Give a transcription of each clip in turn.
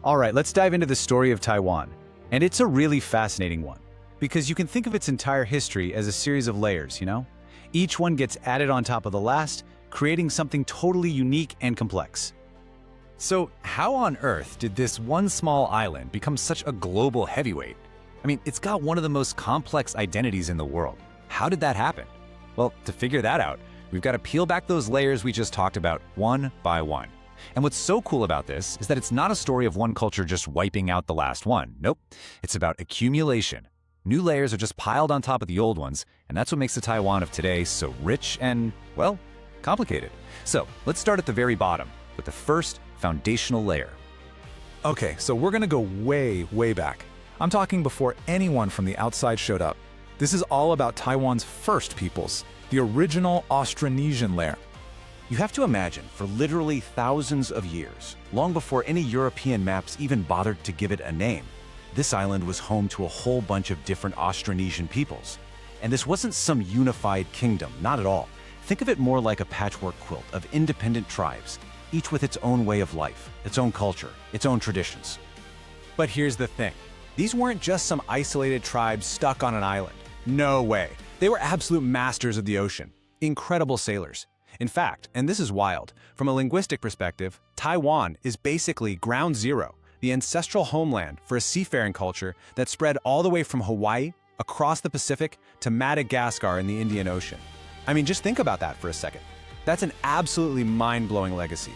All right, let's dive into the story of Taiwan. And it's a really fascinating one, because you can think of its entire history as a series of layers, you know? Each one gets added on top of the last, creating something totally unique and complex. So how on earth did this one small island become such a global heavyweight? I mean, it's got one of the most complex identities in the world. How did that happen? Well, to figure that out, we've got to peel back those layers we just talked about one by one. And what's so cool about this is that it's not a story of one culture just wiping out the last one. Nope, it's about accumulation. New layers are just piled on top of the old ones, and that's what makes the Taiwan of today so rich and, well, complicated. So let's start at the very bottom with the first foundational layer. Okay, so we're gonna go way, way back. I'm talking before anyone from the outside showed up. This is all about Taiwan's first peoples, the original Austronesian layer. You have to imagine, for literally thousands of years, long before any European maps even bothered to give it a name, this island was home to a whole bunch of different Austronesian peoples. And this wasn't some unified kingdom, not at all. Think of it more like a patchwork quilt of independent tribes, each with its own way of life, its own culture, its own traditions. But here's the thing. These weren't just some isolated tribes stuck on an island. No way. They were absolute masters of the ocean. Incredible sailors. In fact, and this is wild, from a linguistic perspective, Taiwan is basically ground zero, the ancestral homeland for a seafaring culture that spread all the way from Hawaii, across the Pacific, to Madagascar in the Indian Ocean. I mean, just think about that for a second. That's an absolutely mind-blowing legacy.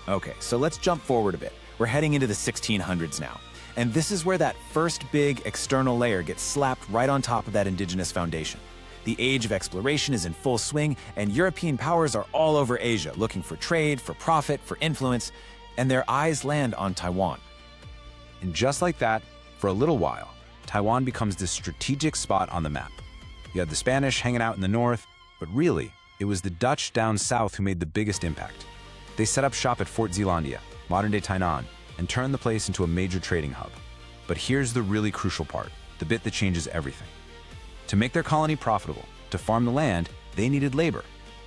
Okay, so let's jump forward a bit. We're heading into the 1600s now. And this is where that first big external layer gets slapped right on top of that indigenous foundation. The age of exploration is in full swing, and European powers are all over Asia looking for trade, for profit, for influence, and their eyes land on Taiwan. And just like that, for a little while, Taiwan becomes this strategic spot on the map. You had the Spanish hanging out in the north, but really, it was the Dutch down south who made the biggest impact. They set up shop at Fort Zeelandia, modern-day Tainan, and turned the place into a major trading hub. But here's the really crucial part, the bit that changes everything. To make their colony profitable, to farm the land, they needed labor.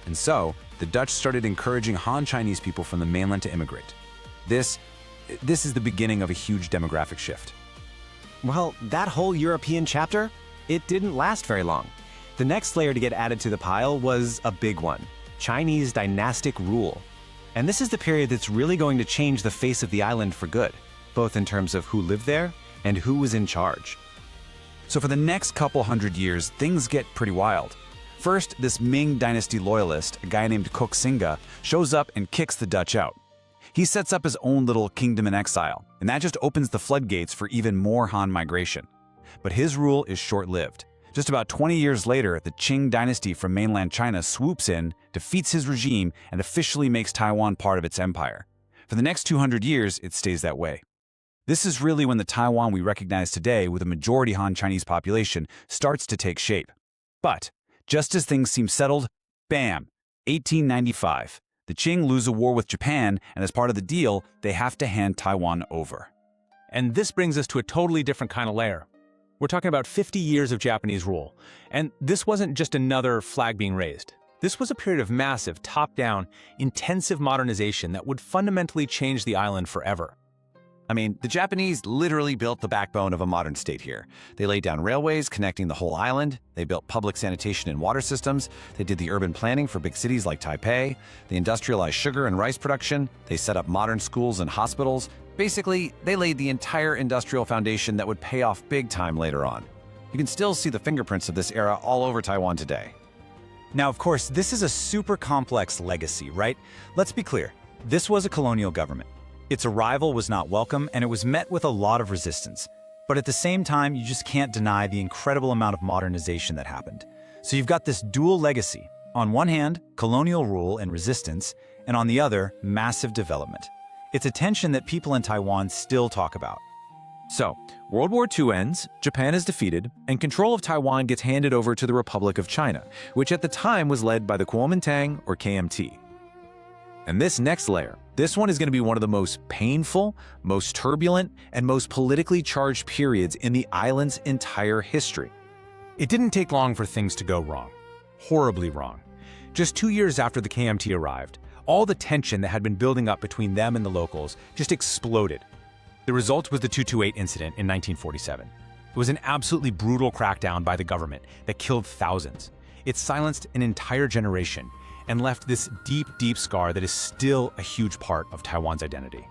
And so, the Dutch started encouraging Han Chinese people from the mainland to immigrate. This is the beginning of a huge demographic shift. Well, that whole European chapter, it didn't last very long. The next layer to get added to the pile was a big one, Chinese dynastic rule. And this is the period that's really going to change the face of the island for good, both in terms of who lived there and who was in charge. So for the next couple hundred years, things get pretty wild. First, this Ming Dynasty loyalist, a guy named Koxinga, shows up and kicks the Dutch out. He sets up his own little kingdom in exile, and that just opens the floodgates for even more Han migration. But his rule is short-lived. Just about 20 years later, the Qing dynasty from mainland China swoops in, defeats his regime, and officially makes Taiwan part of its empire. For the next 200 years, it stays that way. This is really when the Taiwan we recognize today, with a majority Han Chinese population, starts to take shape. But just as things seem settled, bam, 1895. The Qing lose a war with Japan, and as part of the deal, they have to hand Taiwan over. And this brings us to a totally different kind of layer. We're talking about 50 years of Japanese rule. And this wasn't just another flag being raised. This was a period of massive, top-down, intensive modernization that would fundamentally change the island forever. I mean, the Japanese literally built the backbone of a modern state here. They laid down railways connecting the whole island. They built public sanitation and water systems. They did the urban planning for big cities like Taipei. They industrialized sugar and rice production. They set up modern schools and hospitals. Basically, they laid the entire industrial foundation that would pay off big time later on. You can still see the fingerprints of this era all over Taiwan today. Now, of course, this is a super complex legacy, right? Let's be clear. This was a colonial government. Its arrival was not welcome, and it was met with a lot of resistance. But at the same time, you just can't deny the incredible amount of modernization that happened. So you've got this dual legacy. On one hand, colonial rule and resistance, and on the other, massive development. It's a tension that people in Taiwan still talk about. So, World War II ends, Japan is defeated, and control of Taiwan gets handed over to the Republic of China, which at the time was led by the Kuomintang, or KMT. And this next layer, this one is going to be one of the most painful, most turbulent, and most politically charged periods in the island's entire history. It didn't take long for things to go wrong. Horribly wrong. Just 2 years after the KMT arrived, all the tension that had been building up between them and the locals just exploded. The result was the 228 incident in 1947. It was an absolutely brutal crackdown by the government that killed thousands. It silenced an entire generation and left this deep, deep scar that is still a huge part of Taiwan's identity.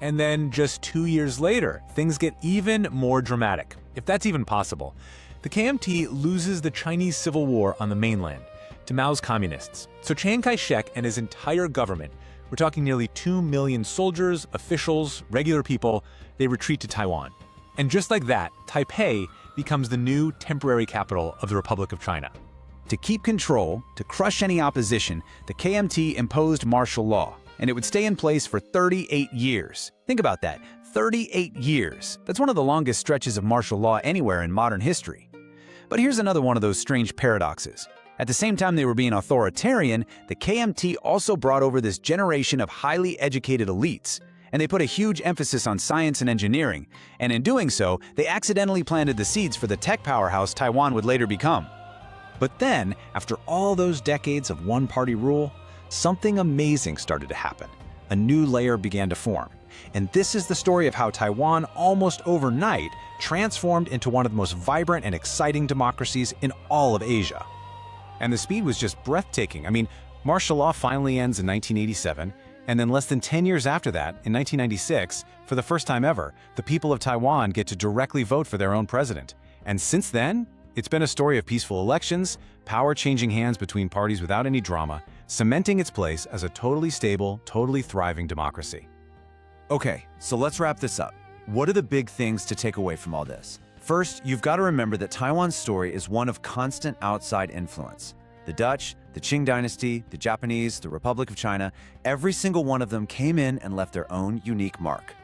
And then just 2 years later, things get even more dramatic, if that's even possible. The KMT loses the Chinese Civil War on the mainland to Mao's communists. So Chiang Kai-shek and his entire government, we're talking nearly 2 million soldiers, officials, regular people, they retreat to Taiwan. And just like that, Taipei becomes the new temporary capital of the Republic of China. To keep control, to crush any opposition, the KMT imposed martial law, and it would stay in place for 38 years. Think about that, 38 years. That's one of the longest stretches of martial law anywhere in modern history. But here's another one of those strange paradoxes. At the same time they were being authoritarian, the KMT also brought over this generation of highly educated elites, and they put a huge emphasis on science and engineering, and in doing so, they accidentally planted the seeds for the tech powerhouse Taiwan would later become. But then, after all those decades of one-party rule, something amazing started to happen. A new layer began to form. And this is the story of how Taiwan, almost overnight, transformed into one of the most vibrant and exciting democracies in all of Asia. And the speed was just breathtaking. I mean, martial law finally ends in 1987, and then less than 10 years after that, in 1996, for the first time ever, the people of Taiwan get to directly vote for their own president. And since then, it's been a story of peaceful elections, power changing hands between parties without any drama, cementing its place as a totally stable, totally thriving democracy. Okay, so let's wrap this up. What are the big things to take away from all this? First, you've got to remember that Taiwan's story is one of constant outside influence. The Dutch, the Qing dynasty, the Japanese, the Republic of China, every single one of them came in and left their own unique mark.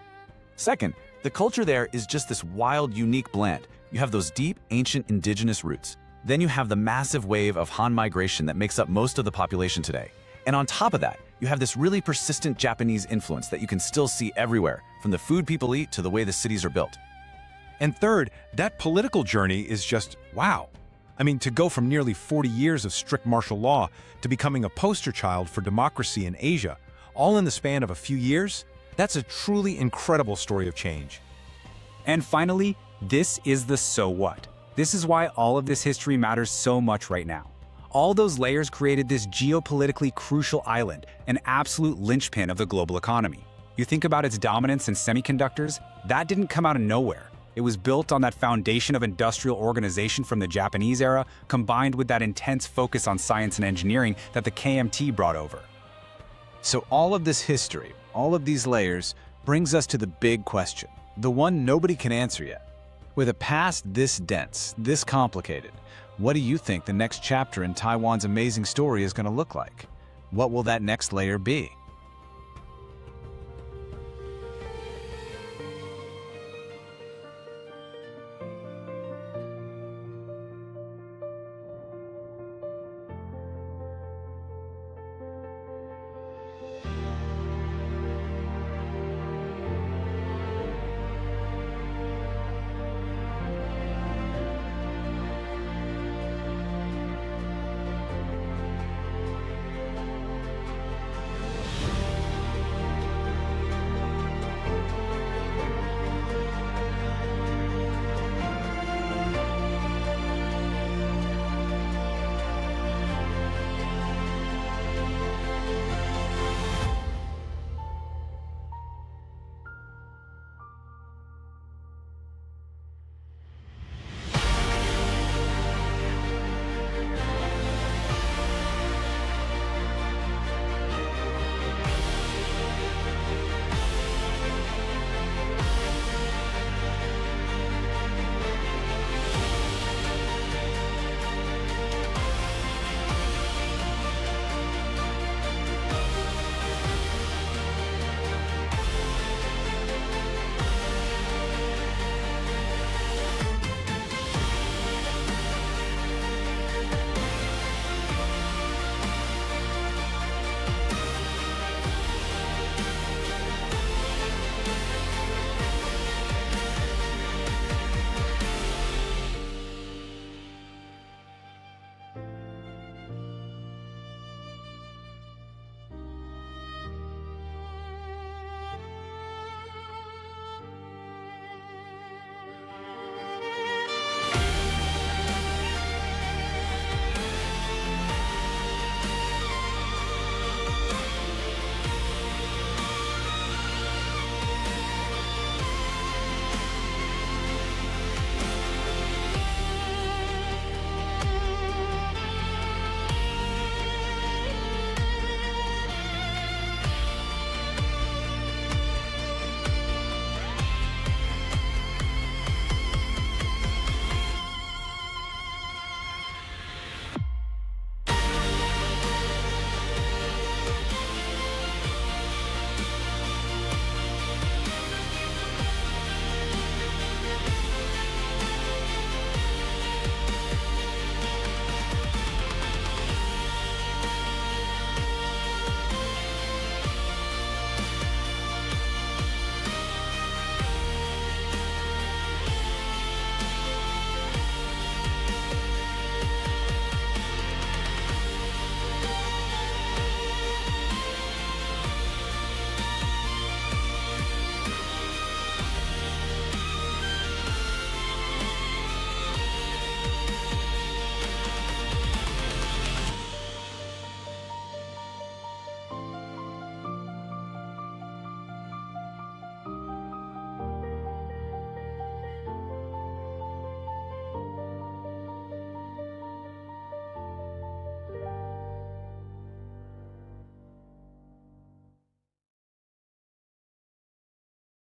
Second, the culture there is just this wild, unique blend. You have those deep, ancient indigenous roots. Then you have the massive wave of Han migration that makes up most of the population today. And on top of that, you have this really persistent Japanese influence that you can still see everywhere, from the food people eat to the way the cities are built. And third, that political journey is just wow. I mean, to go from nearly 40 years of strict martial law to becoming a poster child for democracy in Asia, all in the span of a few years, that's a truly incredible story of change. And finally, this is the so what. This is why all of this history matters so much right now. All those layers created this geopolitically crucial island, an absolute linchpin of the global economy. You think about its dominance in semiconductors, that didn't come out of nowhere. It was built on that foundation of industrial organization from the Japanese era, combined with that intense focus on science and engineering that the KMT brought over. So all of this history, all of these layers, brings us to the big question, the one nobody can answer yet. With a past this dense, this complicated, what do you think the next chapter in Taiwan's amazing story is going to look like? What will that next layer be?